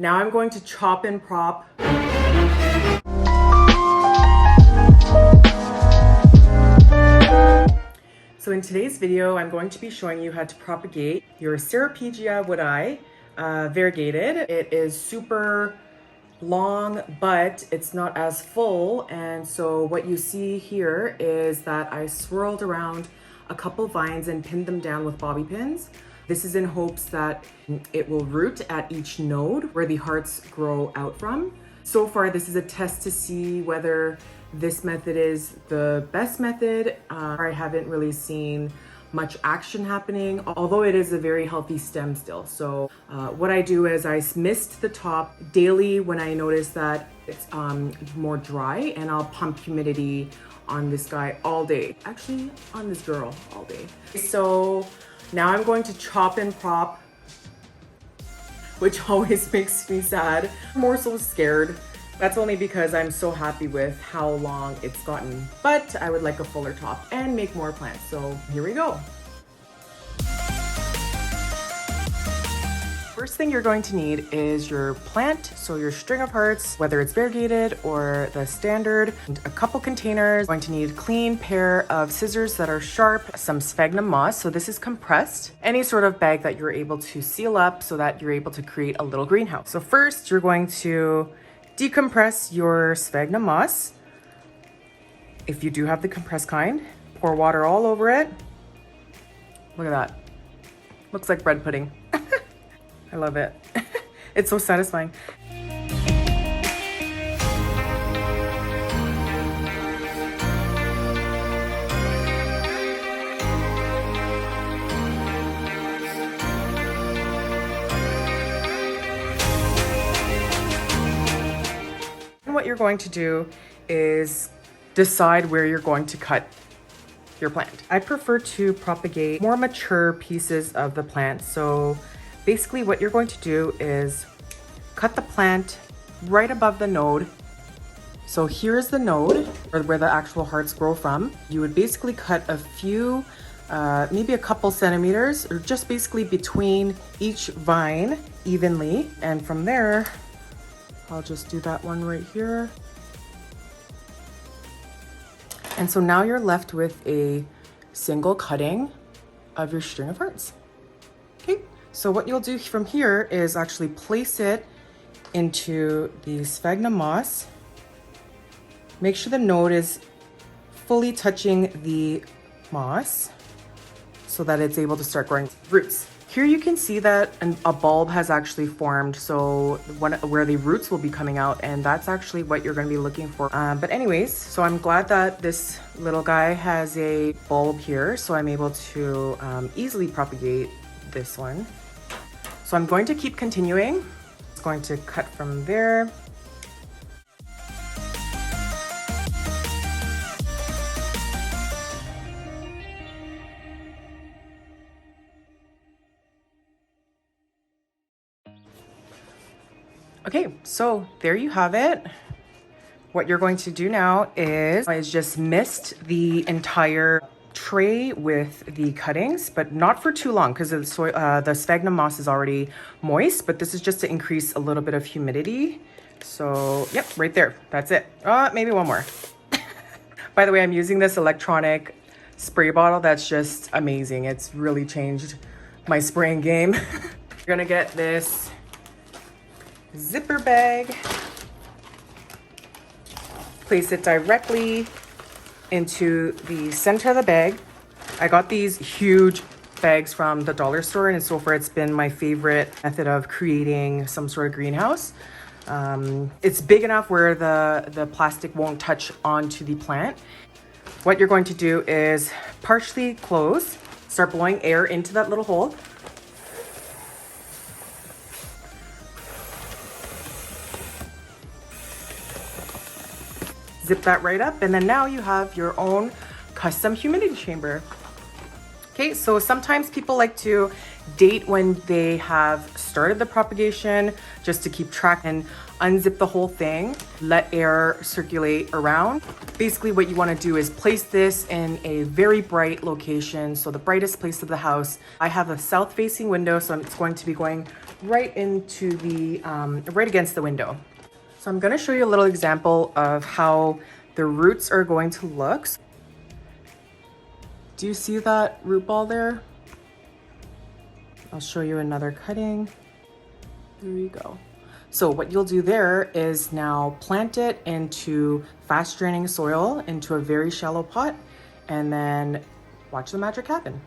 Now I'm going to chop and prop. So in today's video, I'm going to be showing you how to propagate your Ceropegia woodii variegated. It is super long, but it's not as full. And so what you see here is that I swirled around a couple vines and pinned them down with bobby pins. This is in hopes that it will root at each node where the hearts grow out from. So far, this is a test to see whether this method is the best method. I haven't really seen much action happening, although it is a very healthy stem still. So what I do is I mist the top daily when I notice that it's more dry, and I'll pump humidity on this guy all day. Actually, on this girl all day. So now I'm going to chop and prop, which always makes me sad. I'm more so scared. That's only because I'm so happy with how long it's gotten, but I would like a fuller top and make more plants. So here we go. First thing you're going to need is your plant, so your string of hearts, whether it's variegated or the standard, and a couple containers. You're going to need a clean pair of scissors that are sharp, some sphagnum moss, so this is compressed, any sort of bag that you're able to seal up so that you're able to create a little greenhouse. So first you're going to decompress your sphagnum moss. If you do have the compressed kind, pour water all over it. Look at that. Looks like bread pudding. I love it. It's so satisfying. And what you're going to do is decide where you're going to cut your plant. I prefer to propagate more mature pieces of the plant. So basically what you're going to do is cut the plant right above the node. So here's the node where the actual hearts grow from. You would basically cut a few, maybe a couple centimeters, or just basically between each vine evenly. And from there, I'll just do that one right here. And so now you're left with a single cutting of your string of hearts. Okay, so what you'll do from here is actually place it into the sphagnum moss. Make sure the node is fully touching the moss so that it's able to start growing roots. Here you can see that a bulb has actually formed, so where the roots will be coming out, and that's actually what you're going to be looking for. But anyways, so I'm glad that this little guy has a bulb here, so I'm able to easily propagate this one. So I'm going to keep continuing. It's going to cut from there. Okay, so there you have it. What you're going to do now is just mist the entire tray with the cuttings, but not for too long because the sphagnum moss is already moist, but this is just to increase a little bit of humidity. So yep, right there, that's it. Maybe one more. By the way, I'm using this electronic spray bottle that's just amazing. It's really changed my spraying game. You're gonna get this zipper bag, place it directly into the center of the bag. I got these huge bags from the dollar store, and so far it's been my favorite method of creating some sort of greenhouse. It's big enough where the plastic won't touch onto the plant. What you're going to do is partially close, start blowing air into that little hole. Zip that right up, and then now you have your own custom humidity chamber. Okay, so sometimes people like to date when they have started the propagation just to keep track and unzip the whole thing, let air circulate around. Basically what you want to do is place this in a very bright location, so the brightest place of the house. I have a south facing window, so it's going to be going right into the, right against the window. So I'm gonna show you a little example of how the roots are going to look. Do you see that root ball there? I'll show you another cutting. There you go. So what you'll do there is now plant it into fast draining soil into a very shallow pot and then watch the magic happen.